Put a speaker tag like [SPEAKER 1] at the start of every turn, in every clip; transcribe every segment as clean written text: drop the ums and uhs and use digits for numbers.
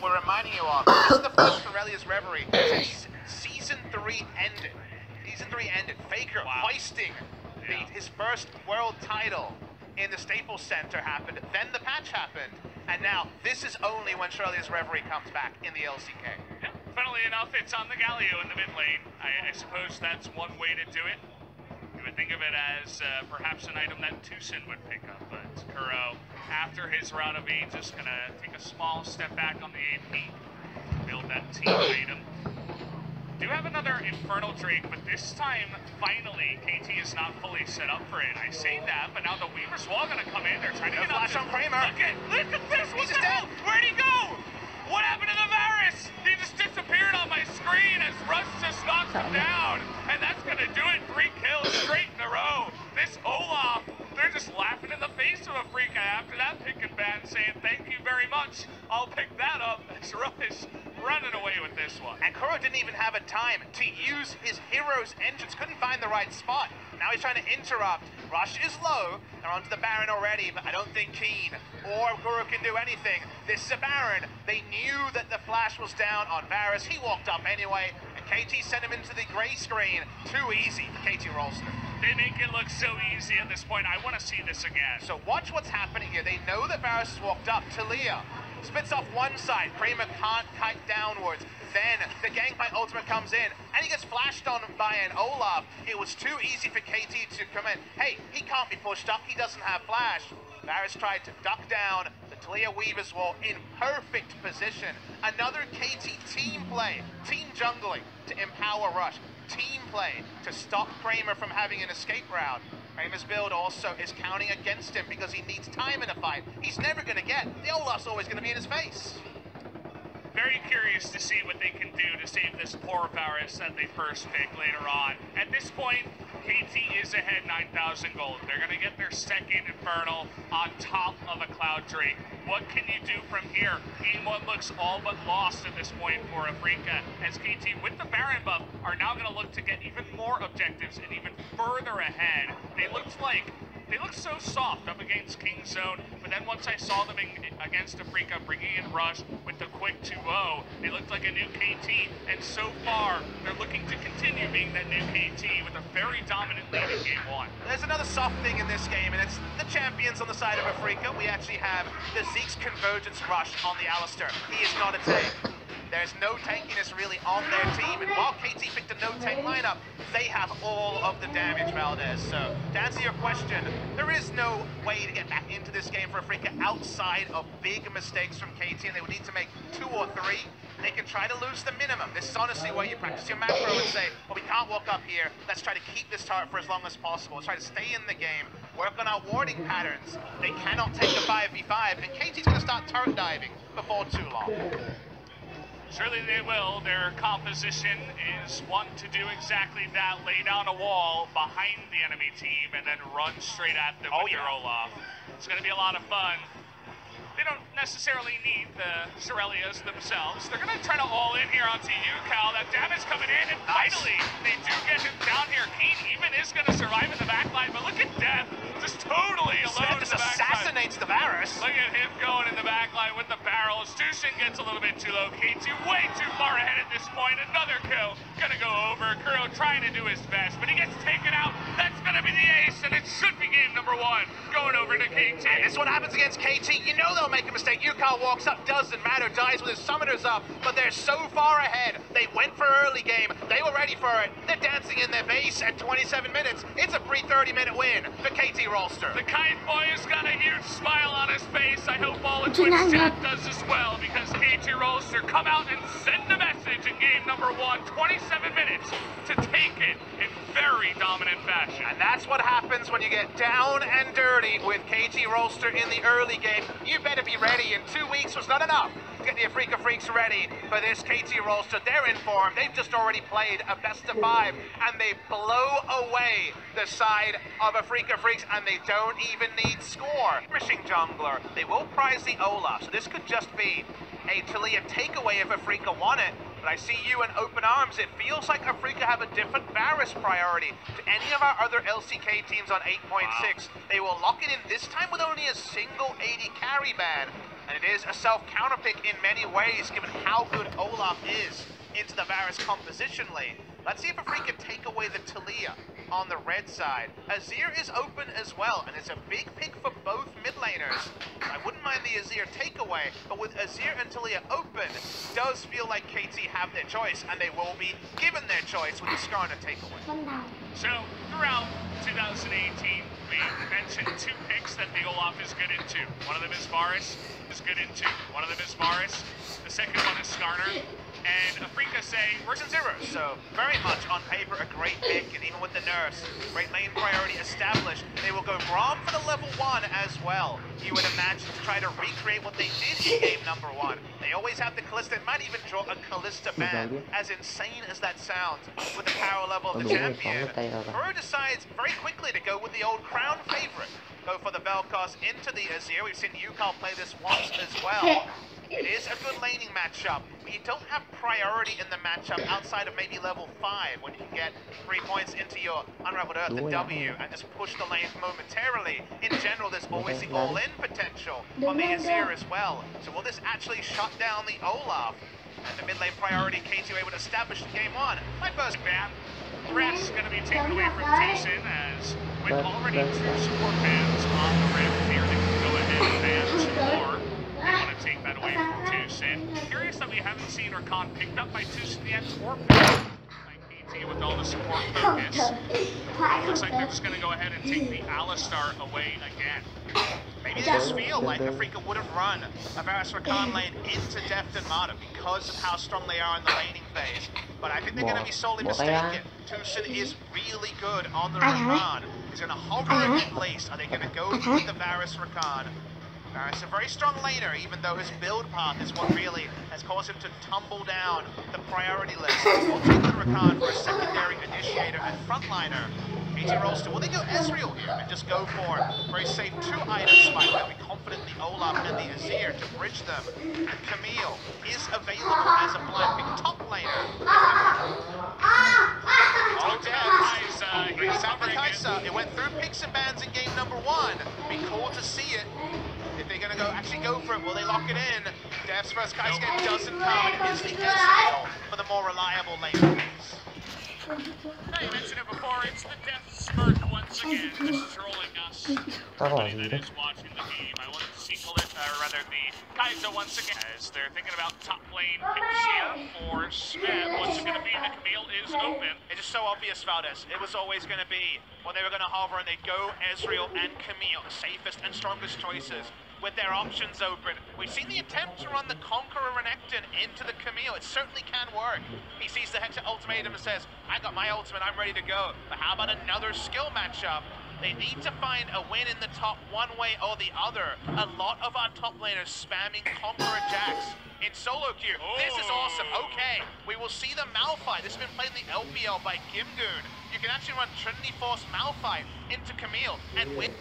[SPEAKER 1] what we're reminding you of. This is the first Rlster's Reverie since Season 3 ended. Season 3 ended. Faker hoisting his first world title in the Staples Center happened, then the patch happened, and now this is only when Rlster's Reverie comes back in the LCK.
[SPEAKER 2] Yeah, funnily enough, it's on the Galio in the mid lane. I suppose that's one way to do it. You would think of it as perhaps an item that Tucson would pick up, but Kuro, after his round of 8, just gonna take a small step back on the AP, build that team item. Do have another Infernal Drake, but this time, finally, KT is not fully set up for it. I say that, but now the Weaver's Wall gonna come in. They're trying to get
[SPEAKER 1] flash on Kramer.
[SPEAKER 2] Look at this! What the hell? Where'd he go? What happened to the Varus? He just disappeared on my screen as Russ just knocks him down. And that's gonna do it. 3 kills straight in a row. This Olaf, they're just laughing in the face of Afreca after that pick and ban, saying thank you very much. I'll pick that up. As Russ running away with this one.
[SPEAKER 1] And Kuro didn't even have a time to use his hero's engines. Couldn't find the right spot. Now he's trying to interrupt. Rush is low. They're onto the Baron already, but I don't think Keen or Kuro can do anything. This is a Baron. They knew that the flash was down on Varus. He walked up anyway, and KT sent him into the gray screen. Too easy for KT Rlster.
[SPEAKER 2] They make it look so easy at this point. I want to see this again.
[SPEAKER 1] So watch what's happening here. They know that Varus has walked up. Talia splits off one side. Kramer can't kite downwards. Then the Gangplank ultimate comes in, and he gets flashed on by an Olaf. It was too easy for KT to come in. Hey, he can't be pushed up. He doesn't have flash. Varus tried to duck down the Talia Weaver's Wall in perfect position. Another KT team play. Team jungling to empower Rush. Team play to stop Kramer from having an escape route. Kramer's build also is counting against him because he needs time in a fight. He's never going to get. The Olaf's always going to be in his face.
[SPEAKER 2] Very curious to see what they can do to save this poor Varus that they first pick later on. At this point, KT is ahead 9,000 gold. They're going to get their second Infernal on top of a Cloud Drake. What can you do from here? Game 1 looks all but lost at this point for Afreca, as KT, with the Baron buff, are now going to look to get even more objectives and even further ahead. They looked so soft up against King Zone, but then once I saw them against Afreca bringing in Rush with the quick 2-0, they looked like a new KT, and so far, they're looking to continue being that new KT with a very dominant lead in Game 1.
[SPEAKER 1] There's another soft thing in this game, and it's the champions on the side of Afreca. We actually have the Zeke's Convergence Rush on the Rlster. He is not a tank. There's no tankiness really on their team, and while KT picked a no-tank lineup, they have all of the damage, Valdez. So, to answer your question, there is no way to get back into this game for Afreca outside of big mistakes from KT, and they would need to make 2 or 3. They can try to lose the minimum. This is honestly where you practice your macro and say, well, we can't walk up here. Let's try to keep this turret for as long as possible. Let's try to stay in the game, work on our warding patterns. They cannot take a 5v5, and KT's going to start turret diving before too long.
[SPEAKER 2] Surely they will. Their composition is one to do exactly that, lay down a wall behind the enemy team and then run straight at them with their Olaf. It's going to be a lot of fun. They don't necessarily need the Shirelias themselves. They're going to try to all in here onto you, Cal. That damage coming in, and finally, they do get him down here. Keen even is going to survive in the backline, but look at Death, just totally alone in the backline.
[SPEAKER 1] Assassinates the Varus.
[SPEAKER 2] Look at him going in the backline with the barrels. Dushin gets a little bit too low. KT way too far ahead at this point. Another kill. Gonna go over. Kuro trying to do his best, but he gets taken out. That's gonna be the ace, and it should be game number 1. Going over to KT.
[SPEAKER 1] And this is what happens against KT. You know they'll make a mistake. Yukal walks up, doesn't matter, dies with his summoners up, but they're so far ahead. They went for early game. They were ready for it. They're dancing in their base at 27 minutes. It's a free 30-minute win for KT Rlster.
[SPEAKER 2] The kind boy has got a huge smile on his face. I hope all of Twitch chat does as well, because KT Rlster come out and send a message in game number 1, 27 minutes to take it in very dominant fashion.
[SPEAKER 1] And that's what happens when you get down and dirty with KT Rlster in the early game. You better be ready, and 2 weeks was not enough to get the Afreca Freecs ready for this KT Rlster. They're in form. They've just already played a best of 5, and they blow away the side of Afreca Freecs, and they don't even need score. Mishing jungler. They will prize the Olaf, so this could just be a Talia takeaway if Afreca won it. But I see you in open arms. It feels like Afreca have a different Varus priority to any of our other LCK teams on 8.6. They will lock it in this time with only a single AD carry ban. And it is a self-counter pick in many ways, given how good Olaf is into the Varus composition lane. Let's see if Afreca can take away the Talia on the red side. Azir is open as well, and it's a big pick for both mid laners. I wouldn't mind the Azir takeaway, but with Azir and Talia open, it does feel like KT have their choice, and they will be given their choice with the Skarner takeaway.
[SPEAKER 2] So, throughout 2018, we mentioned two picks that the Olaf is good into. One of them is Varus, is good into. One of them is Varus. The second one is Skarner. And Afreca say,
[SPEAKER 1] Freecs and zeros, so very much on paper a great pick, and even with the nerfs, great lane priority established, they will go Braum for the level 1 as well. You would imagine to try to recreate what they did in game number 1. They always have the Kalista, it might even draw a Kalista ban, as insane as that sounds, with the power level of the champion. Bro decides very quickly to go with the old crown favorite. Go for the Vel'Koz into the Azir. We've seen Yukal play this once as well. It is a good laning matchup, but you don't have priority in the matchup outside of maybe level 5, when you can get 3 points into your Unraveled Earth and W and just push the lanes momentarily. In general, there's always the all-in potential on the Azir as well. So will this actually shut down the Olaf? And the mid lane priority, KT able to establish in game 1. My first ban.
[SPEAKER 2] Threat is going to be taken away from Tucson, as with already 2 support bans on the rift here, they can go ahead and ban 2 more. They want to take that away from Tucson. Curious that we haven't seen Rakan picked up by Tucson yet, or banned by KT with all the support focus. Looks like they're just going to go ahead and take the Rlster away again.
[SPEAKER 1] Maybe they just feel like Afreca wouldn't run a Varus Rakan lane into Deft and Marta because of how strong they are in the laning phase. But I think they're going to be sorely mistaken. Tucson is really good on the Rakan. He's going to hover at least. Are they going to go with the Varus Rakan? Varus, a very strong laner, even though his build path is what really has caused him to tumble down the priority list. We'll take the Rakan for a secondary initiator and frontliner. Rlster, will they go Ezreal here and just go for a very safe 2-item spike? They'll be confident in the Olaf and the Azir to bridge them. And Camille is available as a blind pick top laner. Oh, Deft. He's out for Kai'Sa. It went through picks and bans in game number 1. Be cool to see it. If they're going to actually go for it, will they lock it in? Deft's first Kai'Sa game doesn't come. It is the Ezreal for the more reliable lane.
[SPEAKER 2] Hey, you mentioned it before, it's the Death Smirk once again, just trolling us. Everybody that is watching the game. I wanted to see Kalista, or rather the Kai'Sa once again, as they're thinking about top lane Pixia for Smith. What's it going to be? The Camille is open.
[SPEAKER 1] It's just so obvious, Valdez. It was always going to be when they were going to hover and they'd go Ezreal and Camille, the safest and strongest choices. With their options open. We've seen the attempt to run the Conqueror Renekton into the Camille. It certainly can work. He sees the Hexa ultimatum and says, I got my ultimate, I'm ready to go. But how about another skill matchup? They need to find a win in the top one way or the other. A lot of our top laners spamming Conqueror Jax in solo queue. This is awesome. Okay, we will see the Malphite. This has been played in the LPL by Gimgoon. You can actually run Trinity Force Malphite into Camille and win.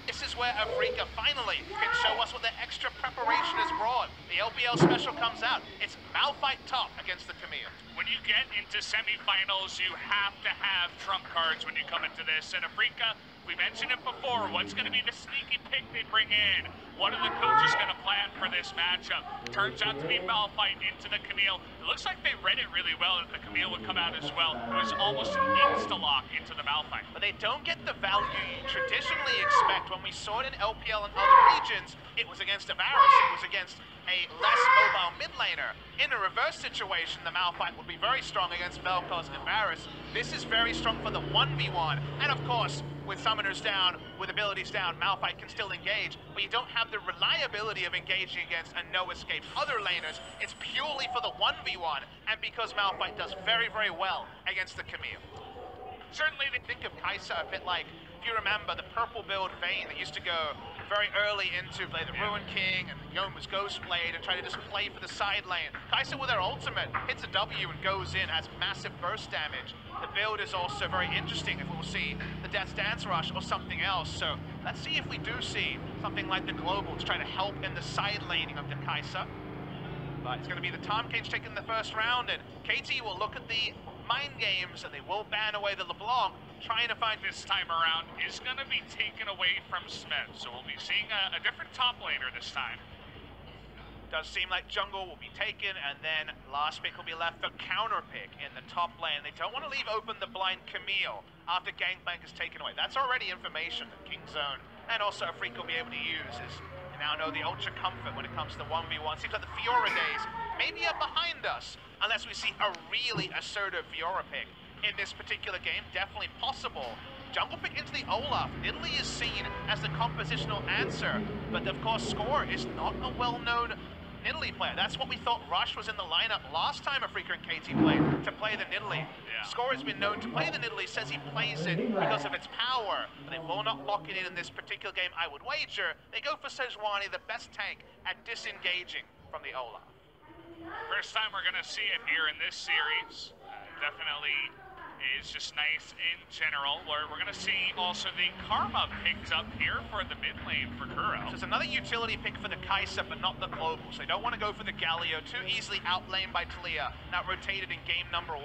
[SPEAKER 1] This is where Afreca finally can show us what their extra preparation has brought. The LPL special comes out. It's Malphite top against the Camille.
[SPEAKER 2] When you get into semifinals, you have to have trump cards when you come into this. And Afreca, we mentioned it before, what's going to be the sneaky pick they bring in? What are the coaches going to plan for this matchup? Turns out to be Malphite into the Camille. It looks like they read it really well that the Camille would come out as well. It was almost an insta-lock into the Malphite.
[SPEAKER 1] But they don't get the value you traditionally expect. When we saw it in LPL and other regions, it was against a Varus. It was against a less mobile mid laner. In a reverse situation, the Malphite would be very strong against Vel'Koz and Varus. This is very strong for the 1v1. And of course, with summoners down, with abilities down, Malphite can still engage, but you don't have the reliability of engaging against a no-escape other laners. It's purely for the 1v1, and because Malphite does very, very well against the Camille. Certainly they think of Kai'Sa a bit like, if you remember, the purple build Vayne that used to go very early into play the Ruin King and Yoma's Ghostblade and try to just play for the side lane. Kai'Sa with her ultimate hits a W and goes in, has massive burst damage. The build is also very interesting if we'll see the Death's Dance Rush or something else. So let's see if we do see something like the Global to try to help in the side laning of the Kai'Sa. But it's going to be the Tom Cage taking the first round, and KT will look at the mind games and they will ban away the LeBlanc. trying to find
[SPEAKER 2] this time around is going to be taken away from Smith, so we'll be seeing a different top laner this time.
[SPEAKER 1] Does seem like jungle will be taken, and then last pick will be left for counter pick in the top lane. They don't want to leave open the blind Camille after Gangplank is taken away. That's already information that King Zone and also Afreca will be able to use, as you now know the Ultra Comfort when it comes to 1v1. Seems like the Fiora days maybe are behind us, unless we see a really assertive Fiora pick in this particular game. Definitely possible. Jungle pick into the Olaf. Italy is seen as the compositional answer, but of course Score is not a well-known Nidalee player. That's what we thought Rush was in the lineup last time Afreca and KT played, to play the Nidalee. Yeah. Score has been known to play the Nidalee, says he plays it because of its power, but they will not lock it in this particular game, I would wager. They go for Sejuani, the best tank at disengaging from the Olaf.
[SPEAKER 2] First time we're going to see it here in this series. Definitely is just nice in general, where we're going to see also the Karma picked up here for the mid lane for Kuro.
[SPEAKER 1] So it's another utility pick for the Kai'Sa, but not the global. So they don't want to go for the Galio, too easily outlaned by Talia, now rotated in game number 1.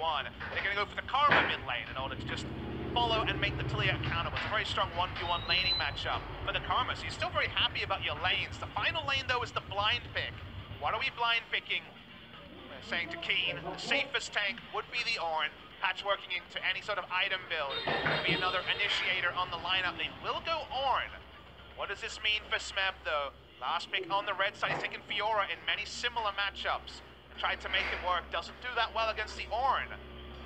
[SPEAKER 1] They're going to go for the Karma mid lane in order to just follow and make the Talia accountable. It's a very strong 1v1 laning matchup for the Karma, so you're still very happy about your lanes. The final lane, though, is the blind pick. What are we blind picking? We're saying to Keen, the safest tank would be the Ornn. Patchworking into any sort of item build would be another initiator on the lineup. They will go Ornn. What does this mean for Smeb, though? Last pick on the red side, he's taken Fiora in many similar matchups and tried to make it work. Doesn't do that well against the Ornn.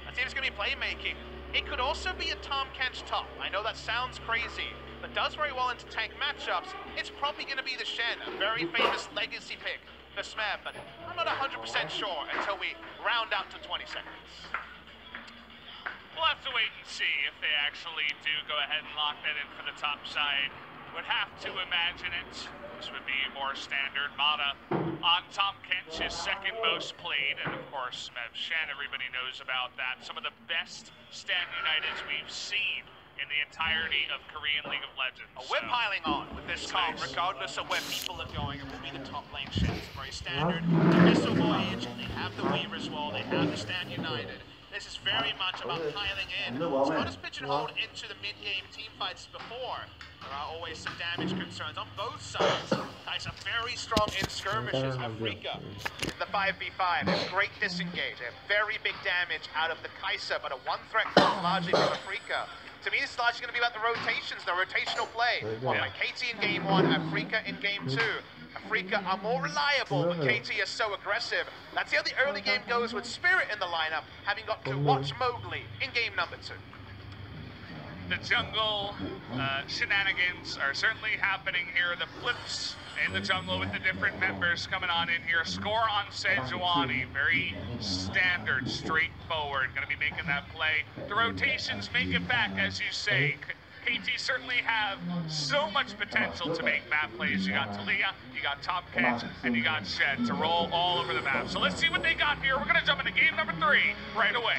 [SPEAKER 1] That seems going to be playmaking. It could also be a Tahm Kench top. I know that sounds crazy, but does very well into tank matchups. It's probably going to be the Shen, a very famous legacy pick for Smeb, but I'm not 100% sure until we round out to 20 seconds.
[SPEAKER 2] We'll have to wait and see if they actually do go ahead and lock that in for the top side. Would have to imagine it. This would be more standard. Mata on Tahm Kench, his second most played, and of course Smeb Shen, everybody knows about that. Some of the best Stand Uniteds we've seen in the entirety of Korean League of Legends.
[SPEAKER 1] We're piling on with this comp, regardless of where people are going. It will be the top lane Shen. It's very standard. The Missile Voyage, they have the Weaver's Wall, they have the Stand United. This is very much about piling in. It's not as pigeonholed into the mid-game teamfights before. There are always some damage concerns on both sides. Kai'Sa very strong in skirmishes. Afreca, the 5v5, they have great disengage. They have very big damage out of the Kai'Sa, but a one-threat comp largely from Afreca. To me, this is largely going to be about the rotations, the rotational play. By KT in game 1, Afreca in game 2. Afreca are more reliable, but KT is so aggressive. That's how the early game goes with Spirit in the lineup, having got to watch Mowgli in game number 2.
[SPEAKER 2] The jungle shenanigans are certainly happening here. The flips in the jungle with the different members coming on in here. Score on Sejuani, very standard, straightforward. Going to be making that play. The rotations make it back, as you say. KT certainly have so much potential to make map plays. You got Talia, you got Tahm Kench, and you got Shen to roll all over the map. So let's see what they got here. We're going to jump into game number 3 right away.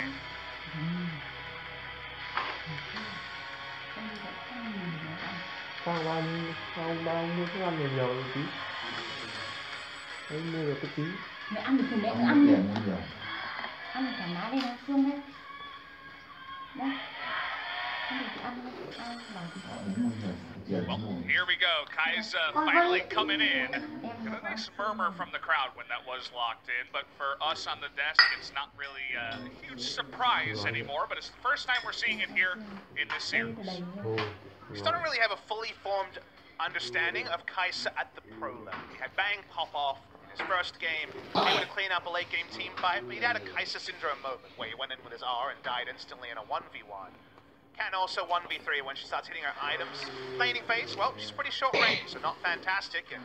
[SPEAKER 3] Sao bao nhiêu thức ăn nhiều nhiều tí. Đấy, mua được cái tí.
[SPEAKER 4] Mẹ ăn được thùng đấy, ăn đi. Ăn được cả má đây nó xương đấy. Đây.
[SPEAKER 2] Well, here we go. Kai'Sa finally coming in. Got a nice murmur from the crowd when that was locked in, but for us on the desk, it's not really a huge surprise anymore, but it's the first time we're seeing it here in this series.
[SPEAKER 1] We still don't really have a fully formed understanding of Kai'Sa at the pro level. We had Bang pop off in his first game, able to clean up a late game team fight, but he'd had a Kai'Sa syndrome moment where he went in with his R and died instantly in a 1v1. Can also 1v3 when she starts hitting her items. Laning phase, well, she's pretty short range, so not fantastic. And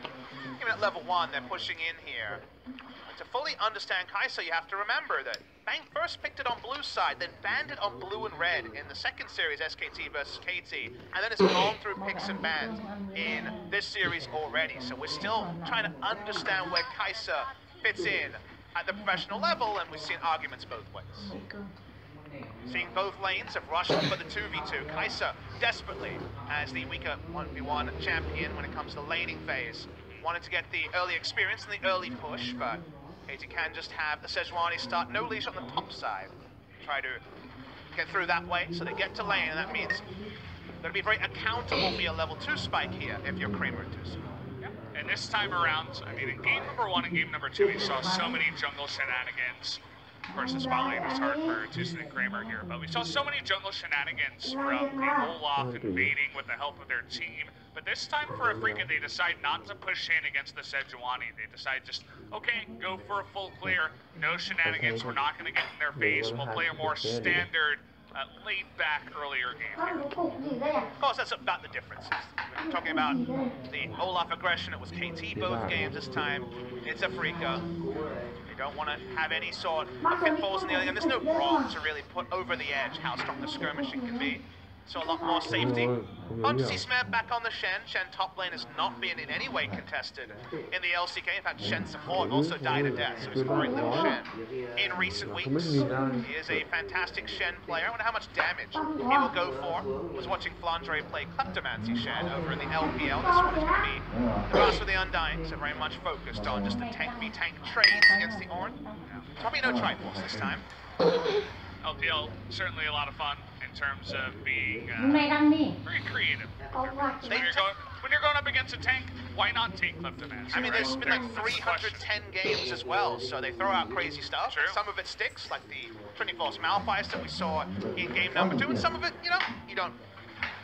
[SPEAKER 1] even at level 1, they're pushing in here. But to fully understand Kai'Sa, you have to remember that Bang first picked it on blue side, then banned it on blue and red in the second series, SKT versus KT, and then it's gone through picks and bans in this series already. So we're still trying to understand where Kai'Sa fits in at the professional level, and we've seen arguments both ways. Seeing both lanes have rushed for the 2v2. Kai'Sa desperately, as the weaker 1v1 champion when it comes to the laning phase, wanted to get the early experience and the early push, but KT can just have the Sejuani start no leash on the top side. Try to get through that way, so they get to lane, and that means they're going to be very accountable for your level 2 spike here if you're Kramer and Deuce.
[SPEAKER 2] And this time around, I mean, in game number 1 and game number 2, we saw so many jungle shenanigans. Of course, the spotlight is hard for Tucson and Kramer here, but we saw so many jungle shenanigans from the Olaf invading with the help of their team. But this time for Afreca, they decide not to push in against the Sejuani. They decide just, okay, go for a full clear. No shenanigans, we're not going to get in their face. We'll play a more standard, laid-back earlier game here.
[SPEAKER 1] Of course, that's about the differences. We're talking about the Olaf aggression. It was KT both games this time. It's Afreca. They don't want to have any sort of pitfalls in the early game. There's no brawl to really put over the edge how strong the skirmishing can be. So a lot more safety. Fun to see Smeb back on the Shen. Shen top lane has not been in any way contested in the LCK. In fact, Shen support also died a death, so he's a great little Shen in recent weeks. He is a fantastic Shen player. I wonder how much damage he will go for. I was watching Flandre play Kleptomancy Shen over in the LPL. This one is going to be the Master of the Undying, so very much focused on just the tank-v-tank trades against the Ornn. Probably no Triforce this time.
[SPEAKER 2] LPL, certainly a lot of fun in terms of being very creative. When you're going up against a tank, why not take Kleptomancy?
[SPEAKER 1] I mean, there's been like 310 games as well, so they throw out crazy stuff.
[SPEAKER 2] True. Some
[SPEAKER 1] of it sticks, like the 24th Malphite that we saw in game number 2, and some of it, you don't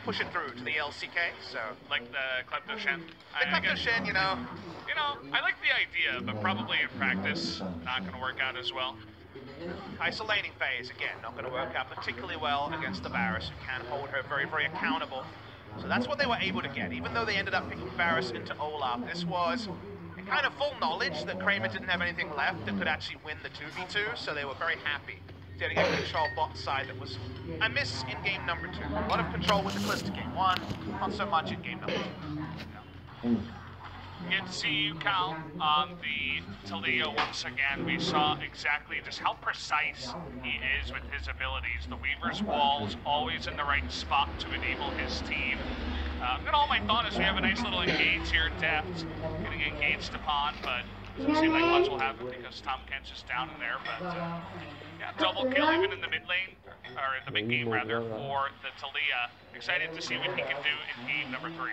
[SPEAKER 1] push it through to the LCK, so...
[SPEAKER 2] Like the Klepto Shen?
[SPEAKER 1] The Klepto Shen,
[SPEAKER 2] I like the idea, but probably in practice, not going to work out as well.
[SPEAKER 1] Isolating phase, again, not going to work out particularly well against the Varus, who can hold her very, very accountable. So that's what they were able to get. Even though they ended up picking Varus into Olaf, this was a kind of full knowledge that Kramer didn't have anything left that could actually win the 2v2, so they were very happy to get control bot side that was a miss in game number 2. A lot of control with the Calista game 1, not so much in game number 2.
[SPEAKER 2] Good to see you, Cal, on the Talia once again. We saw exactly just how precise he is with his abilities. The Weaver's Wall's always in the right spot to enable his team. And all my thought is we have a nice little engage here, depth, getting engaged upon, but doesn't seem like much will happen because Tom Kent's just down in there. But yeah, double kill even in the mid lane, or in the mid game rather, for the Talia. Excited to see what he can do in game number 3.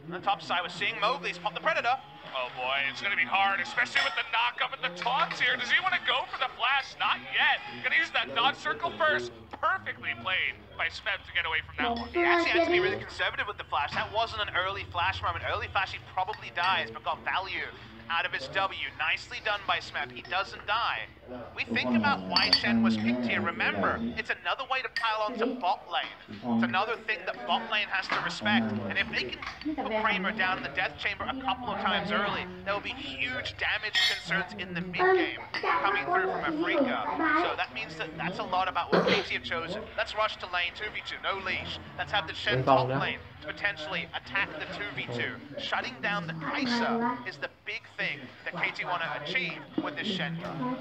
[SPEAKER 1] On the top side, we're seeing Mowgli's pop the Predator.
[SPEAKER 2] Oh boy, it's going to be hard, especially with the knock-up and the taunts here. Does he want to go for the flash? Not yet. Going to use that dodge circle first. Perfectly played by Smeb to get away from that one.
[SPEAKER 1] He actually had to be really conservative with the flash. That wasn't an early flash moment. Early flash, he probably dies, but got value out of his W. Nicely done by Smeb. He doesn't die. We think about why Shen was picked here. Remember, it's another way to pile onto bot lane. It's another thing that bot lane has to respect. And if they can put Kramer down in the death chamber a couple of times early, there will be huge damage concerns in the mid game coming through from Afreca. So that means that that's a lot about what KT have chosen. Let's rush to lane 2v2, no leash. Let's have the Shen top lane to potentially attack the 2v2. Shutting down the Kai'Sa is the big thing that KT want to achieve with this Shen drop.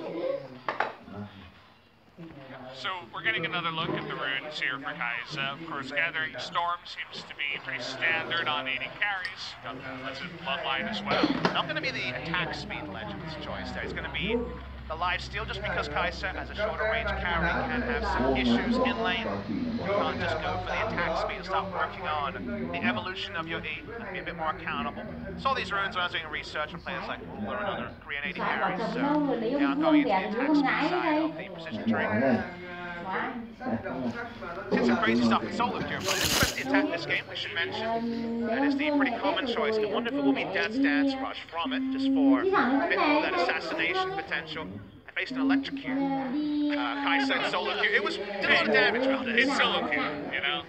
[SPEAKER 2] So we're getting another look at the runes here for Kai'Sa. Of course, Gathering Storm seems to be pretty standard on 80 carries. Got the Legend Bloodline as well.
[SPEAKER 1] Not going to be the attack speed Legend's choice there. It's going to be the lifesteal, just because Kai'Sa as a shorter range carry can have some issues in lane. You can't just go for the attack speed and start working on the evolution of your E and be a bit more accountable. Saw these runes when I was doing research on players like Ruler and other Korean 80 carries, so they are going into the attack speed side of the precision tree. Did some crazy stuff in solo queue, but especially attack this game, we should mention. That is the pretty common choice. I wonder if it will be Death's Dance Rush from it, just for a bit more of that assassination potential. I faced an electrocute. Kai'Sa in solo queue. It did a lot of damage, but
[SPEAKER 2] it's solo queue, you know?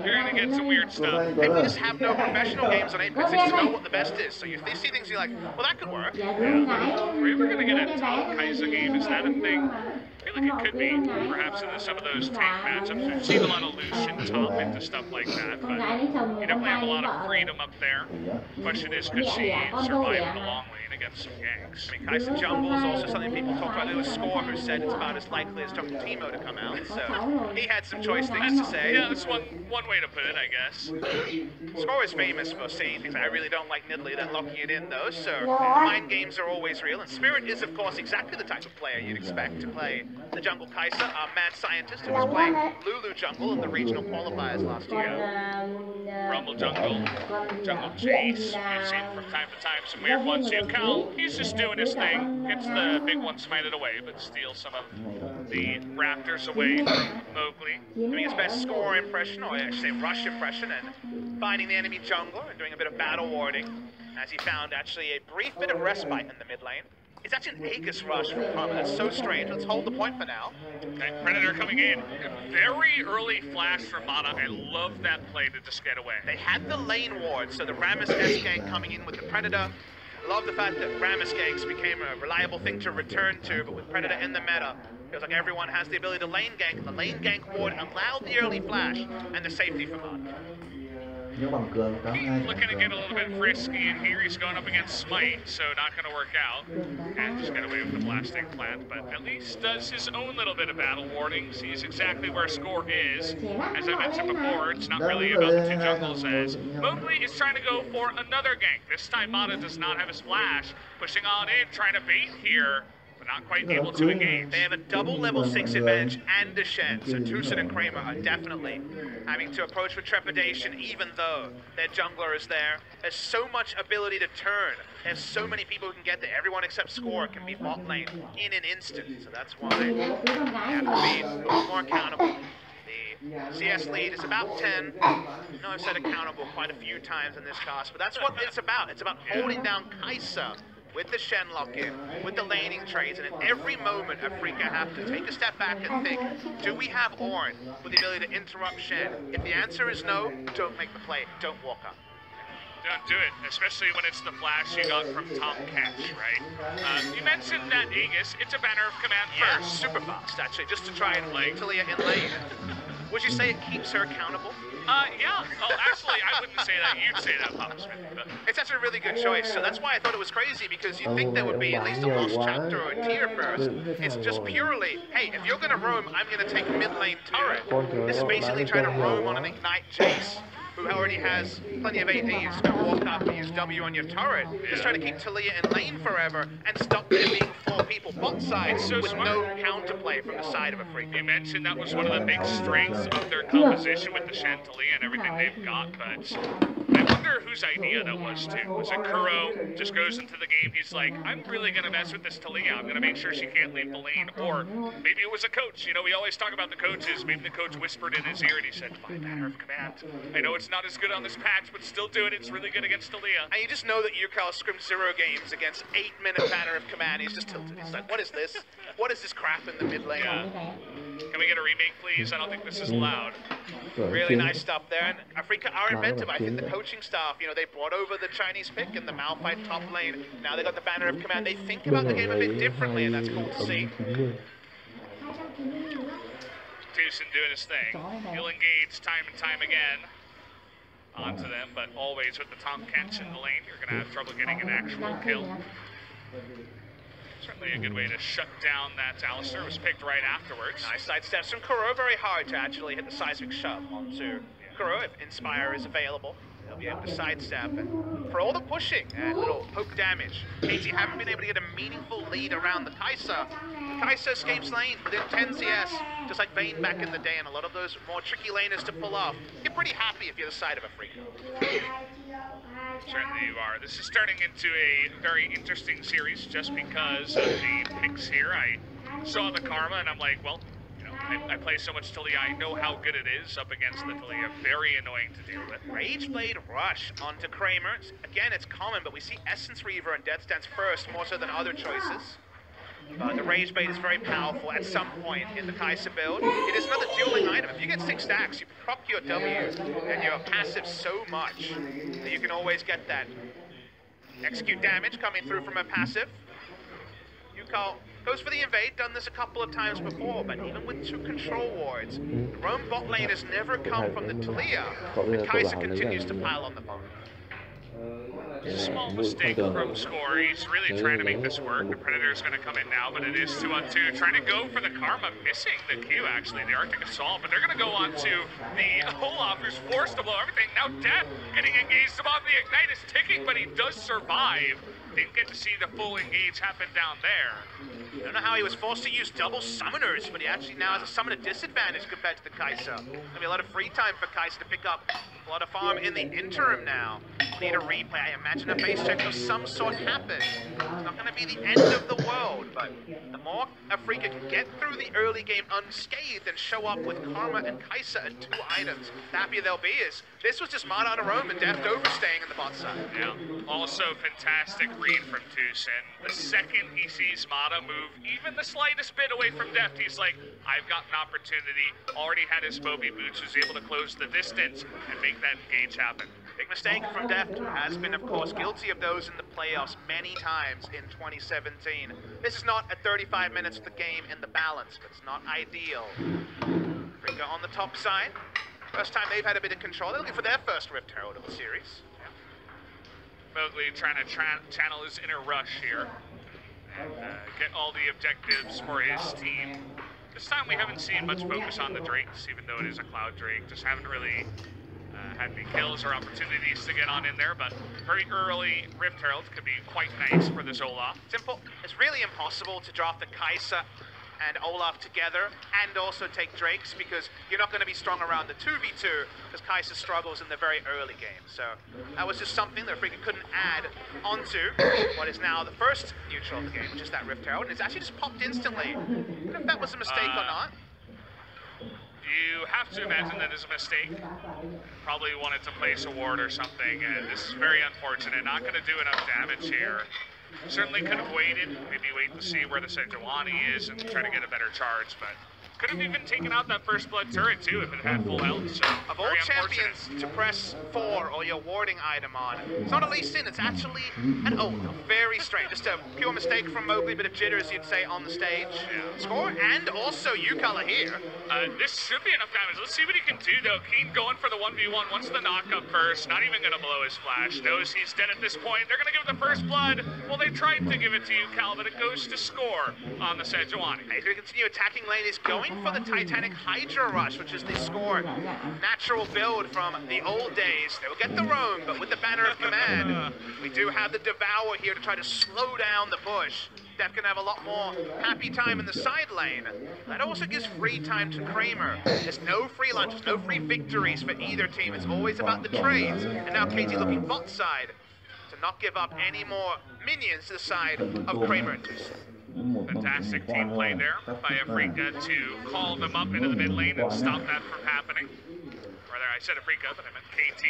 [SPEAKER 2] You're going to get some weird stuff.
[SPEAKER 1] Maybe we just have no professional games on Apex. They just know what the best is. So if they see things, you're like, well, that could work.
[SPEAKER 2] Yeah. Are we ever going to get a top Kai'Sa game? Is that a thing? I feel like it could be, perhaps in some of those tank matchups. We've seen a lot of Lucian top into stuff like that, but you definitely have a lot of freedom up there. Question is, could she survive in the long lane against some ganks?
[SPEAKER 1] I mean, Kai'Sa Jungle is also something people talk about. There was Score who said it's about as likely as Dr. Timo to come out, so he had some choice things to say.
[SPEAKER 2] Yeah, that's one way to put it, I guess.
[SPEAKER 1] Score is famous for saying things like, I really don't like Nidalee, then locking it in though, so mind games are always real, and Spirit is, of course, exactly the type of player you'd expect to play the jungle Kai'Sa, our mad scientist who was playing Lulu jungle in the regional qualifiers last year.
[SPEAKER 2] Rumble jungle, jungle chase. You've seen from time to time some weird ones. Yukal, he's just doing his thing. Gets the big one smited away, but steals some of the raptors away from Mowgli.
[SPEAKER 1] Doing his best score impression, or I should say rush impression, and finding the enemy jungler and doing a bit of battle warding, as he found actually a brief bit of respite in the mid lane. It's actually an Aegis rush from Karma. That's so strange. Let's hold the point for now.
[SPEAKER 2] Okay, Predator coming in. Very early flash from Mana. I love that play to just get away.
[SPEAKER 1] They had the lane ward, so the Rammus S gank coming in with the Predator. Love the fact that Rammus ganks became a reliable thing to return to, but with Predator in the meta, feels like everyone has the ability to lane gank, and the lane gank ward allowed the early flash and the safety for Mana.
[SPEAKER 2] He's looking to get a little bit frisky in here. He's going up against Smite, so not going to work out. And just get away with the blasting plant, but at least does his own little bit of battle warning. Sees exactly where score is. As I mentioned before, it's not really about the two jungles, as Mowgli is trying to go for another gank. This time Mana does not have his flash. Pushing on in, trying to bait here, but not quite able to engage.
[SPEAKER 1] They have a double level 6 advantage and a Shen, so Tucson and Kramer are definitely having to approach with trepidation, even though their jungler is there. There's so much ability to turn. There's so many people who can get there. Everyone except Score can be bot lane in an instant, so that's why they have to be a lot more accountable. The CS lead is about 10. I know I've said accountable quite a few times in this cast, but that's what it's about. It's about holding down Kai'Sa with the Shen lock-in, with the laning trades, and at every moment Afreca have to take a step back and think, do we have Ornn with the ability to interrupt Shen? If the answer is no, don't make the play, don't walk up.
[SPEAKER 2] Don't do it, especially when it's the flash you got from Tom Catch, right? You mentioned that Aegis, it's a banner of command first.
[SPEAKER 1] Super fast, actually, just to try and lay Talia in lane. Would you say it keeps her accountable?
[SPEAKER 2] Yeah. Well, actually, I wouldn't say that. You'd say that, Papa Smith. But
[SPEAKER 1] it's actually a really good choice, so that's why I thought it was crazy, because you'd think there would be at least a lost chapter or a tier first. It's just purely, hey, if you're going to roam, I'm going to take mid lane turret. This is basically trying to roam on an Ignite Chase, who already has plenty of AD. You just gotta walk up and use W on your turret. Just try to keep Talia in lane forever and stop there being 4 people bot side with no counterplay from the side of Afreca.
[SPEAKER 2] You mentioned that was one of the big strengths of their composition with the Chantilly and everything they've got, but I wonder whose idea that was too. Was it Kuro just goes into the game, he's like, I'm really gonna mess with this Talia, I'm gonna make sure she can't leave the lane, or maybe it was a coach. You know, we always talk about the coaches. Maybe the coach whispered in his ear and he said, my banner of command. I know it's not as good on this patch, but still do it. It's really good against Talia.
[SPEAKER 1] And you just know that Yukal scrimmed 0 games against 8-minute banner of command. He's just tilted. He's like, what is this? What is this crap in the mid lane?
[SPEAKER 2] Yeah. Can we get a remake, please? I don't think this is allowed.
[SPEAKER 1] Really nice stuff there. And Afreca are inventive. I think the coaching staff, you know, they brought over the Chinese pick in the Malphite top lane. Now they got the banner of command. They think about the game a bit differently, and that's cool to see.
[SPEAKER 2] Tucson doing his thing. He'll engage time and time again onto them, but always with the Tom Catch in the lane, you're going to have trouble getting an actual kill. Certainly a good way to shut down that Rlster. It was picked right afterwards.
[SPEAKER 1] Nice side steps from Kuro. Very hard to actually hit the seismic shove onto Kuro if Inspire is available. He'll be able to sidestep, and for all the pushing and little poke damage, KT haven't been able to get a meaningful lead around the Kai'Sa. The Kai'Sa escapes lane within 10 CS, just like Vayne back in the day, and a lot of those more tricky laners to pull off. You're pretty happy if you're the side of Afreca.
[SPEAKER 2] Certainly you are. This is turning into a very interesting series just because of the picks here. I saw the Karma and I'm like, well, you know, I play so much Talia, I know how good it is up against the Talia. Very annoying to deal with.
[SPEAKER 1] Rageblade Rush onto Kramer. Again, it's common, but we see Essence Reaver and Death Stance first, more so than other choices. The Rageblade is very powerful at some point in the Kai'Sa build. It is another dueling item. If you get 6 stacks, you proc your W and your passive so much that you can always get that execute damage coming through from a passive. Yukal goes for the invade, done this a couple of times before, but even with 2 control wards, the roam bot lane has never come from the Talia, and Kai'Sa continues to pile on the bot.
[SPEAKER 2] Small mistake from Score. He's really trying to make this work. The Predator's going to come in now, but it is 2-on-2. Trying to go for the Karma, missing the Q actually, the Arctic Assault, but they're going to go on to the Olaf, who's forced to blow everything. Now Death getting engaged above the Ignite is ticking, but he does survive. Didn't get to see the full engage happen down there.
[SPEAKER 1] I don't know how he was forced to use double summoners, but he actually now has a summoner disadvantage compared to the Kai'Sa. There'll be a lot of free time for Kai'Sa to pick up a lot of farm in the interim now. Need a replay. I imagine a base check of some sort happens. It's not going to be the end of the world, but the more Afreca can get through the early game unscathed and show up with Karma and Kai'Sa and 2 items, the happier they'll be. Is this was just Mata on her own and Deft overstaying in the bot side.
[SPEAKER 2] Yeah. Also fantastic read from Tucson. The second he sees Mata move even the slightest bit away from Deft, he's like, I've got an opportunity. Already had his Moby boots, was able to close the distance and make that engage happen.
[SPEAKER 1] Big mistake from Deft, who has been, of course, guilty of those in the playoffs many times in 2017. This is not at 35 minutes of the game in the balance, but it's not ideal. Afreca on the top side. First time they've had a bit of control. They're looking for their first Rift Herald of the series.
[SPEAKER 2] Mowgli trying to channel his inner rush here and get all the objectives for his team. This time we haven't seen much focus on the Drakes, even though it is a Cloud Drake. Just haven't really had any kills or opportunities to get on in there, but very early Rift Herald could be quite nice for this Olaf.
[SPEAKER 1] It's really impossible to draft the Kai'Sa and Olaf together and also take Drakes, because you're not going to be strong around the 2v2 because Kai'Sa struggles in the very early game. So that was just something that Afreca couldn't add onto what is now the first neutral of the game, which is that Rift Herald, and it's actually just popped instantly. I don't know if that was a mistake or not.
[SPEAKER 2] You have to imagine that is a mistake. Probably wanted to place a ward or something, and this is very unfortunate. Not going to do enough damage here. Certainly could have waited, maybe wait to see where the Sejuani is and try to get a better charge, but could have even taken out that first blood turret too if it had full health. So
[SPEAKER 1] of all champions to press 4 or your warding item on, it's not a Lee Sin, it's actually an Olaf. Very strange. Just a pure mistake from Mowgli, bit of jitters you'd say on the stage. Yeah. Score, and also Yukala here.
[SPEAKER 2] This should be enough damage. Let's see what he can do though. Keen going for the 1v1, wants the knockup first, not even gonna blow his flash. Knows he's dead at this point. They're gonna give the first blood. Well, they tried to give it to Yukala, but it goes to Score on the Sejuani.
[SPEAKER 1] He's gonna continue attacking lane. He's going for the Titanic Hydra Rush, which is the Score natural build from the old days. They will get the roam, but with the banner of command, we do have the Devour here to try to slow down the push. Def can have a lot more happy time in the side lane. That also gives free time to Kramer. There's no free lunches, no free victories for either team. It's always about the trades. And now KT looking bot side to not give up any more minions to the side of Kramer and Tucson.
[SPEAKER 2] Fantastic team play there by Afreca to call them up into the mid lane and stop that from happening. Rather, I said Afreca, but I meant KT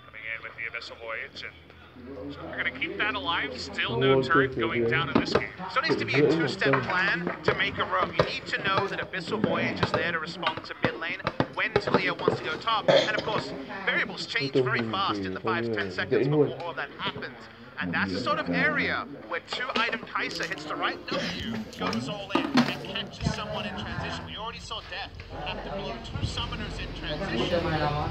[SPEAKER 2] coming in with the Abyssal Voyage, and so they're going to keep that alive. Still no turret going down in this game.
[SPEAKER 1] So it needs to be a 2-step plan to make a roam. You need to know that Abyssal Voyage is there to respond to mid lane when Talia wants to go top. And of course, variables change very fast in the 5 to 10 seconds before all of that happens. And that's the sort of area where 2-item Kai'Sa hits the right W, goes all in, and catches someone in transition. We already saw Death have to blow 2 summoners in transition.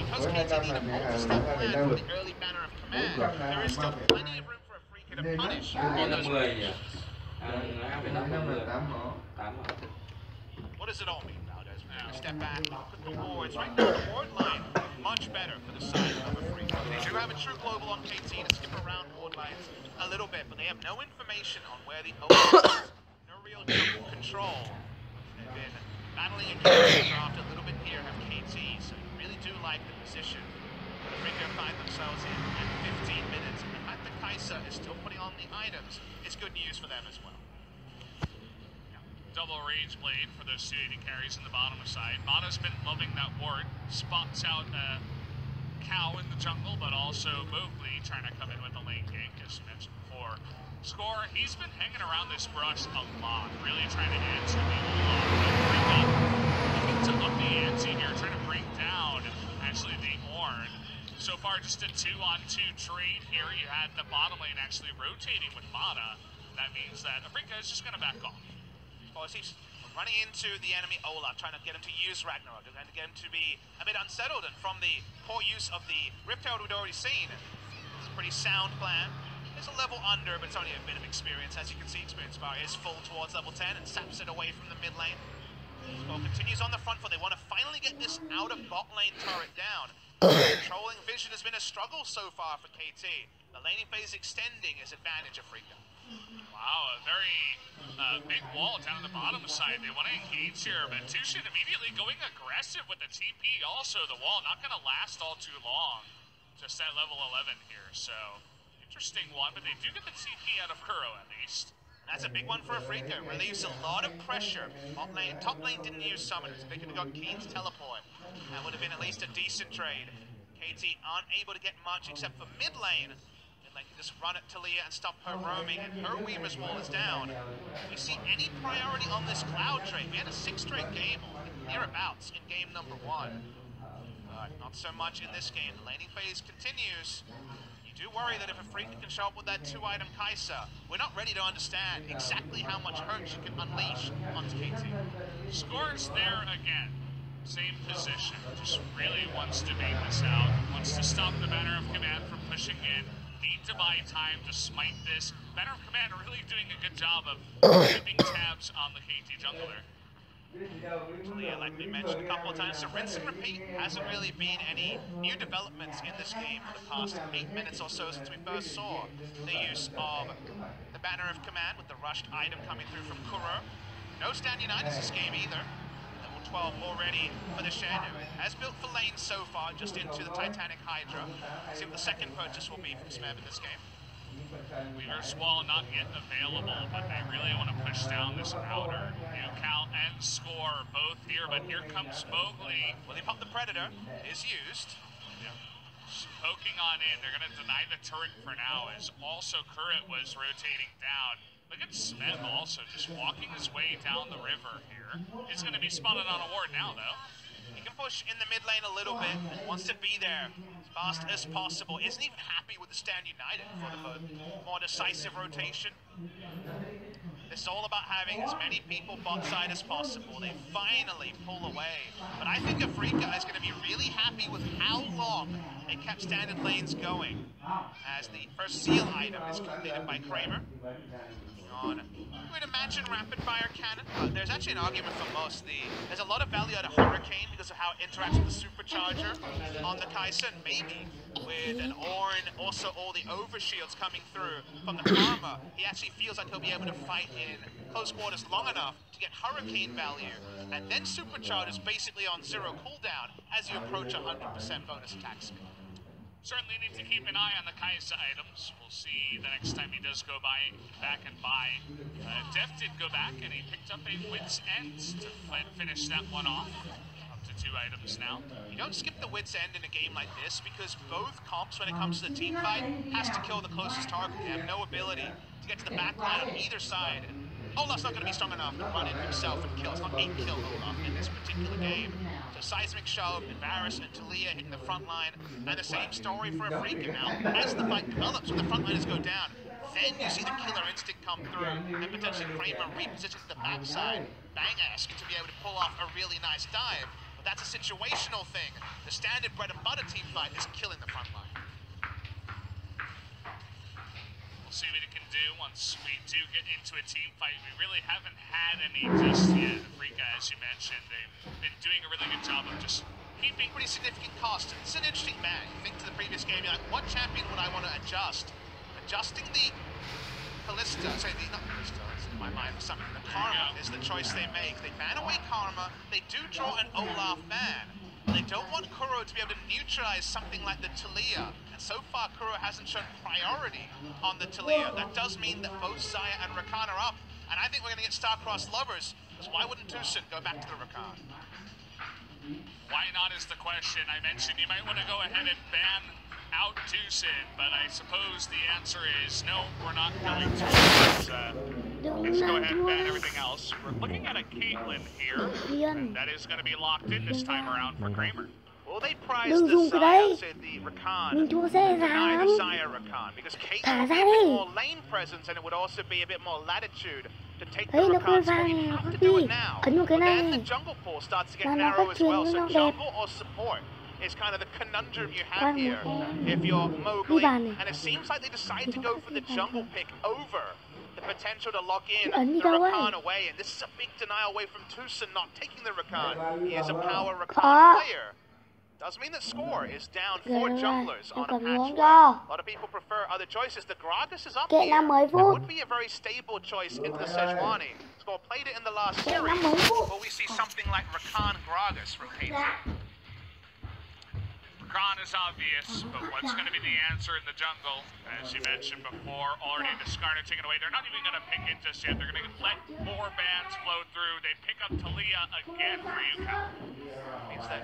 [SPEAKER 1] Because KT need a multi-step plan for the early banner of command, there is still plenty of room for Afreca to punish on those positions. What does it all mean, Valdez? We're going to step back, look at the wards. Right now, the ward line much better for the side of Afreca. They do have a true global on KT to skip around ward lines a little bit, but they have no information on where the O is. No real jungle control. They've been battling against the draft a little bit here, have KT, so you really do like the position. Afreca find themselves in at 15 minutes, and the fact that Kai'Sa is still putting on the items is good news for them as well.
[SPEAKER 2] Double Rage Blade for those 2 AD carries in the bottom side. Mata's been loving that ward. Spots out Cow in the jungle, but also Mowgli trying to come in with the lane gank, as you mentioned before. Score, he's been hanging around this brush a lot, really trying to answer the Olaf. Looking to up the ante here, trying to bring down actually the Ornn. So far, just a 2-on-2 trade here. You had the bottom lane actually rotating with Mata. That means that Afreca is just going to back off.
[SPEAKER 1] Or he's running into the enemy Olaf, trying to get him to use Ragnarok, and to get him to be a bit unsettled, and from the poor use of the Rift Herald we'd already seen, Pretty sound plan. It's a level under, but it's only a bit of experience. As you can see, experience bar is full towards level 10 and saps it away from the mid lane. Score continues on the front foot. They want to finally get this out of bot lane turret down. Controlling vision has been a struggle so far for KT. The laning phase extending is advantage of Afreca.
[SPEAKER 2] Wow, a very big wall down the bottom side. They want to engage here, but Tushin immediately going aggressive with the TP. Also, the wall not going to last all too long. Just at level 11 here, so interesting one, but they do get the TP out of Kuro at least.
[SPEAKER 1] That's a big one for Afreca. Relieves a lot of pressure. Top lane didn't use summoners. They could have got Keen's teleport. That would have been at least a decent trade. KT aren't able to get much except for mid lane. Mid lane can just run at Talia and stop her roaming, and her Weaver's wall is down. Do you see any priority on this Cloud trade? We had a 6 straight game, or nearabouts, in game number 1. But not so much in this game. The laning phase continues. Do worry that if Afreca can show up with that 2-item Kai'Sa, we're not ready to understand exactly how much hurt she can unleash onto KT.
[SPEAKER 2] Scores there again. Same position. Just really wants to bait this out. Wants to stop the banner of command from pushing in. Need to buy time to smite this. Banner of command really doing a good job of keeping tabs on the KT jungler.
[SPEAKER 1] Talia, like we mentioned a couple of times, so rinse and repeat. Hasn't really been any new developments in this game for the past 8 minutes or so since we first saw the use of the banner of command with the rushed item coming through from Kuro. No stand United this game either. Level 12 already for the Shen, who has built for lane so far, just into the Titanic Hydra. Let's see what the second purchase will be from Smeb in this game.
[SPEAKER 2] Weaver's wall not yet available, but they really want to push down this outer. New count and score both here, but here comes Mowgli.
[SPEAKER 1] Well, they pop the Predator, is used.
[SPEAKER 2] Yeah. Poking on in, they're going to deny the turret for now, as also Current was rotating down. Look at Smeb also just walking his way down the river here. He's going to be spotted on a ward now, though.
[SPEAKER 1] He can push in the mid lane a little bit, wants to be there as fast as possible. Isn't even happy with the stand United for the more decisive rotation. It's all about having as many people bot side as possible. They finally pull away. But I think Afreca is going to be really happy with how long they kept standard lanes going, as the first seal item is completed by Kramer. On, I would imagine, rapid fire cannon. There's actually an argument for most. There's a lot of value out of Hurricane because of how it interacts with the supercharger on the Kai'Sa, and maybe with an Ornn, also all the overshields coming through from the Karma, he actually feels like he'll be able to fight in close quarters long enough to get Hurricane value, and then superchargers basically on 0 cooldown as you approach 100% bonus attack speed.
[SPEAKER 2] Certainly need to keep an eye on the Kai'Sa items. We'll see the next time he does go back and buy. Def did go back and he picked up a Wit's End to finish that one off. Up to 2 items now.
[SPEAKER 1] You don't skip the Wit's End in a game like this because both comps, when it comes to the team fight, has to kill the closest target. They have no ability to get to the back line on either side. Olaf's not going to be strong enough to run in himself and kill. It's not 8-kill Olaf in this particular game. So seismic shove, Varus and Talia hitting the front line, and the same story for Afreca now. As the fight develops, when the front liners go down, then you see the killer instinct come through, and potentially Kramer reposition to the backside, Bang-esque, to be able to pull off a really nice dive. But that's a situational thing. The standard bread and butter team fight is killing the front line.
[SPEAKER 2] See what it can do once we do get into a team fight. We really haven't had any just yet. Afreca, as you mentioned, they've been doing a really good job of just keeping
[SPEAKER 1] pretty significant costs. It's an interesting bag. You think to the previous game, you're like, what champion would I want to adjust? Adjusting the Callista, sorry, not Callista, that's in my mind for something. The Karma is the choice they make. They ban away Karma, they do draw an Olaf ban. They don't want Kuro to be able to neutralize something like the Talia. And so far, Kuro hasn't shown priority on the Talia. That does mean that both Xayah and Rakan are up. And I think we're going to get star-crossed lovers. Because why wouldn't Tushin go back to the Rakan?
[SPEAKER 2] Why not is the question. I mentioned you might want to go ahead and ban out Tushin, but I suppose the answer is no, we're not going to. Let's go ahead and ban everything else. We're looking at a Caitlyn here, and that is going to be locked in this time around for Kramer.
[SPEAKER 1] Well, they prize the Xayah, so the Rakan, deny the Xayah Rakan, because Caitlyn would be a bit more lane presence, and it would also be a bit more latitude to take the Rakan, so you have to do it now. But then the jungle pool starts to get narrow as well, so jungle or support. is kind of the conundrum you have here if you're Mowgli. And it seems like they decide to go for the jungle pick over the potential to lock in the Rakan away. And this is a big denial away from Tucson not taking the Rakan. He is a power Rakan player. Does mean that score is down 4 junglers on a patchwork. A lot of people prefer other choices. The Gragas is up here. That would be a very stable choice into the Sejuani. Score played it in the last series. Will we see something like Rakan Gragas from KT?
[SPEAKER 2] Rakan is obvious, but what's going to be the answer in the jungle? As you mentioned before, already discarded, taken away. They're not even going to pick it just yet. They're going to let more bans flow through. They pick up Talia again for you, Cal.
[SPEAKER 1] Means that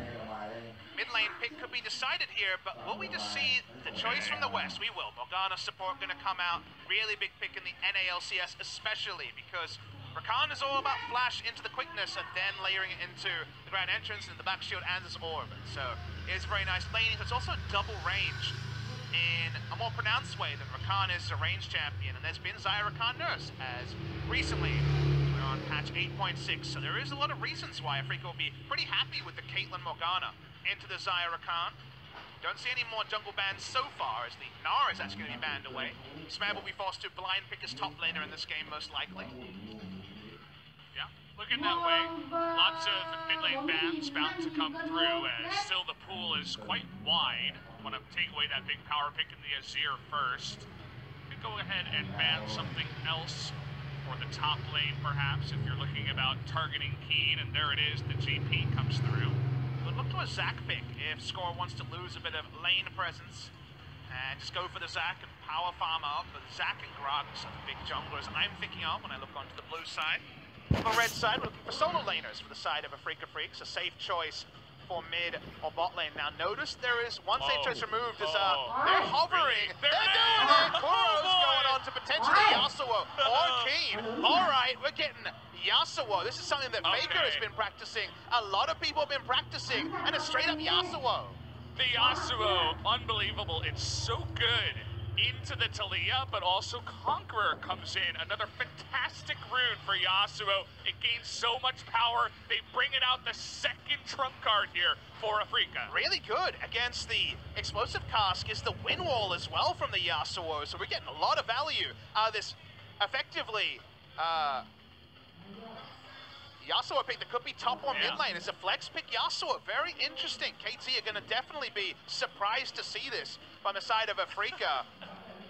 [SPEAKER 1] mid lane pick could be decided here, but will we just see the choice from the West? We will. Morgana support going to come out. Really big pick in the NALCS especially, because Rakan is all about flash into the quickness and then layering it into the ground entrance and the back shield and his orb. And so it is very nice laning. It's also double range in a more pronounced way than Rakan is a range champion. And there's been Xayah Rakan Nurse as recently we're on patch 8.6. So there is a lot of reasons why Afreca will be pretty happy with the Caitlyn Morgana into the Xayah Rakan. Don't see any more jungle bans so far, as the Nara is actually going to be banned away. Smab will be forced to blind pick his top laner in this game, most likely.
[SPEAKER 2] Yeah, looking that way. Lots of mid lane bans bound to come through, as still the pool is quite wide. Want to take away that big power pick in the Azir first. Could go ahead and ban something else for the top lane, perhaps, if you're looking about targeting Keen, and there it is, the GP comes through.
[SPEAKER 1] Look to a Zac pick if Score wants to lose a bit of lane presence and just go for the Zac and power farm up. But Zac and Gragas are the big junglers I'm thinking of when I look onto the blue side. On the red side, we're looking for solo laners for the side of Afreca Freecs, a safe choice for mid or bot lane. Now notice there is one safe choice removed as they're hovering. They're doing it! Kuro's going on to potentially Yasuo or Keen. Alright, we're getting Yasuo. This is something that Faker has been practicing. A lot of people have been practicing, and it's straight up Yasuo.
[SPEAKER 2] The Yasuo, unbelievable. It's so good into the Talia, but also Conqueror comes in. Another fantastic rune for Yasuo. It gains so much power. They bring it out the second trump card here for Afreca.
[SPEAKER 1] Really good against the explosive cask is the win wall as well from the Yasuo. So we're getting a lot of value out of this effectively Yasuo pick that could be top or mid lane. It's a flex pick Yasuo. Very interesting. KT are going to definitely be surprised to see this from the side of Afreca.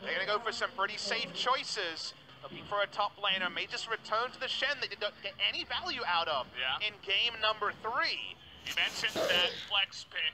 [SPEAKER 1] They're going to go for some pretty safe choices. Looking for a top laner. May just return to the Shen they didn't get any value out of in game number 3.
[SPEAKER 2] You mentioned that flex pick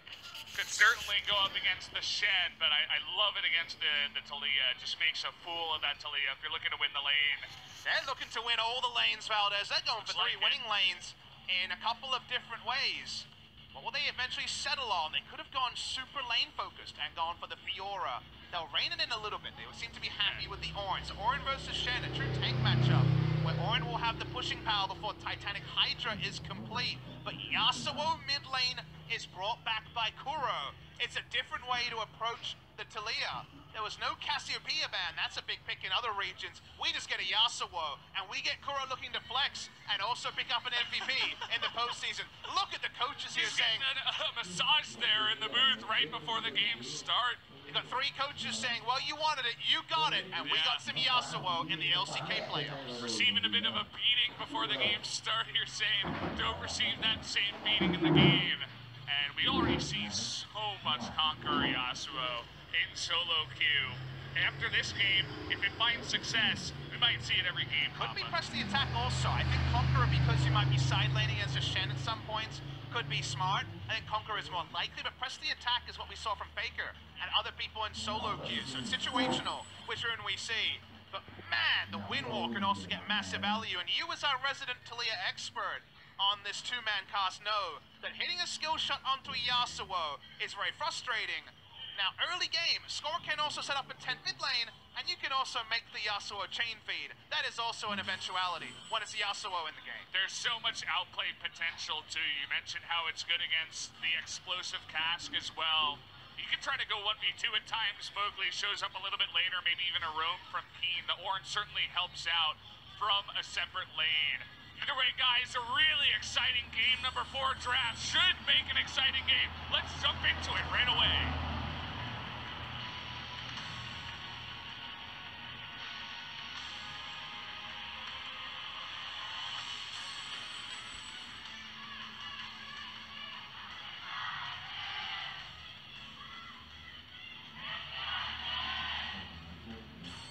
[SPEAKER 2] could certainly go up against the Shen, but I love it against the Talia. It just makes a fool of that Talia if you're looking to win the lane.
[SPEAKER 1] They're looking to win all the lanes, Valdez. They're going for 3 winning lanes in a couple of different ways. What will they eventually settle on? They could have gone super lane focused and gone for the Fiora. They'll rein it in a little bit. They seem to be happy with the Orin. So Orin versus Shen, a true tank matchup, where Orin will have the pushing power before Titanic Hydra is complete. But Yasuo mid lane is brought back by Kuro. It's a different way to approach the Talia. There was no Cassiopeia ban. That's a big pick in other regions. We just get a Yasuo, and we get Kuro looking to flex and also pick up an MVP in the postseason. Look at the coaches here saying...
[SPEAKER 2] a massage there in the booth right before the games start.
[SPEAKER 1] You've got 3 coaches saying, well, you wanted it, you got it, and we got some Yasuo in the LCK playoffs.
[SPEAKER 2] Receiving a bit of a beating before the games start here, saying, don't receive that same beating in the game. And we already see so much Conqueror Yasuo in solo queue. After this game, if it finds success, we might see it every game.
[SPEAKER 1] Could be press the attack also. I think Conqueror, because you might be side laning as a Shen at some points, could be smart. I think Conqueror is more likely, but press the attack is what we saw from Faker and other people in solo queue. So it's situational, which rune we see. But man, the win wall can also get massive value. And you as our resident Talia expert on this 2-man cast know that hitting a skill shot onto a Yasuo is very frustrating. Now, early game, Score can also set up a 10 mid lane, and you can also make the Yasuo chain feed. That is also an eventuality when it's Yasuo in the game.
[SPEAKER 2] There's so much outplay potential, too. You mentioned how it's good against the explosive cask as well. You can try to go 1v2 at times. Mowgli shows up a little bit later, maybe even a roam from Keen. The Orange certainly helps out from a separate lane. Either way, guys, a really exciting game. Number 4 draft should make an exciting game. Let's jump into it right away.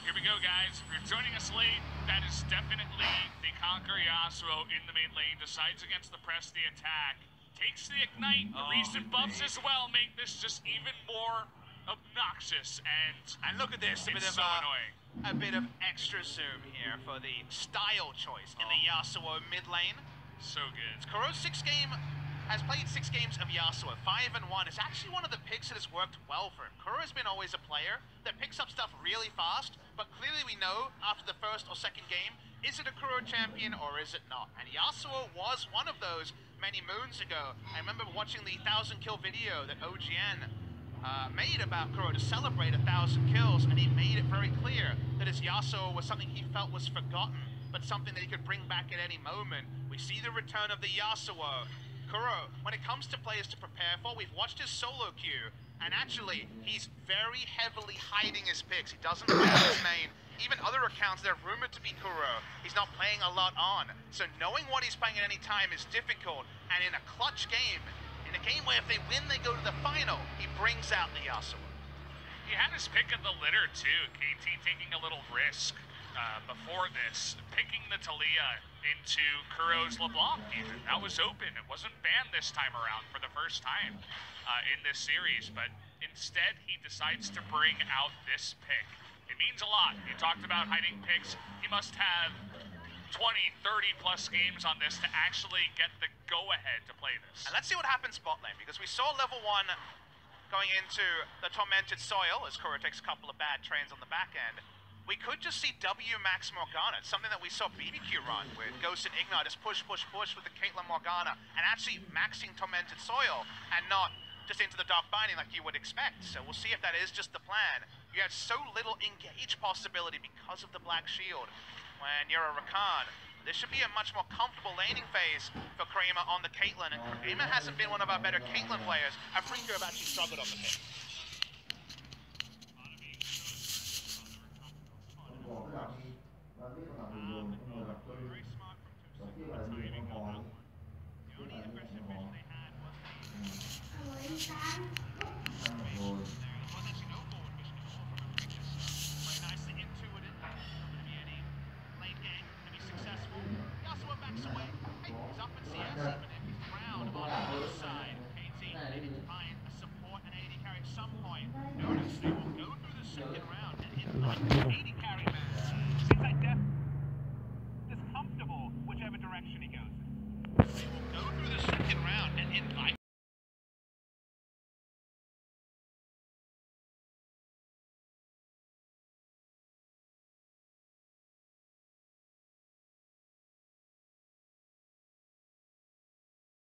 [SPEAKER 2] Here we go, guys. If you're joining us late, that is definitely the Conquer Yasuo in the mid lane. Decides against the press, the attack. Takes the ignite. The recent buffs as well make this just even more obnoxious. And
[SPEAKER 1] look at this,
[SPEAKER 2] it's so annoying.
[SPEAKER 1] A bit of extra zoom here for the style choice in the Yasuo mid lane.
[SPEAKER 2] So good.
[SPEAKER 1] Kuro's has played 6 games of Yasuo. 5-1 is actually one of the picks that has worked well for him. Kuro's been always a player that picks up stuff really fast, but clearly we know after the first or second game, is it a Kuro champion or is it not? And Yasuo was one of those many moons ago. I remember watching the 1,000 kill video that OGN made about Kuro to celebrate 1,000 kills, and he made it very clear that his Yasuo was something he felt was forgotten, but something that he could bring back at any moment. We see the return of the Yasuo. Kuro, when it comes to players to prepare for, we've watched his solo queue, and actually, he's very heavily hiding his picks. He doesn't play on his main. Even other accounts that are rumored to be Kuro, he's not playing a lot on. So knowing what he's playing at any time is difficult, and in a clutch game, in a game where if they win, they go to the final, he brings out the Yasuo.
[SPEAKER 2] He had his pick of the litter, too. KT taking a little risk before this, picking the Talia into Kuro's LeBlanc even. That was open. It wasn't banned this time around for the first time in this series, but instead he decides to bring out this pick. It means a lot. You talked about hiding picks. He must have 20, 30 plus games on this to actually get the go-ahead to play this.
[SPEAKER 1] And let's see what happens bot lane, because we saw level 1 going into the Tormented Soil as Kuro takes a couple of bad trains on the back end. We could just see W Max Morgana. It's something that we saw BBQ run with Ghost and Ignite, just push with the Caitlyn Morgana, and actually maxing Tormented Soil, and not just into the Dark Binding like you would expect. So we'll see if that is just the plan. You have so little engage possibility because of the Black Shield. When you're a Rakan, this should be a much more comfortable laning phase for Kramer on the Caitlyn, and Kramer hasn't been one of our better Caitlyn players. Afreca have actually struggled on the pick.
[SPEAKER 5] Very smart from Tucson timing on that one. The only aggressive vision they had was there was actually no forward vision at all from Afreca, so very nicely intuited. Not going to be any late game, going to be successful. Yasuo backs away. Hey, he's up in CS even if he's round on the other side. KT needing to find a support and AD carry at some point. Notice they will go through the second round and invite the AD carry man. Seems like Def is comfortable whichever direction he goes.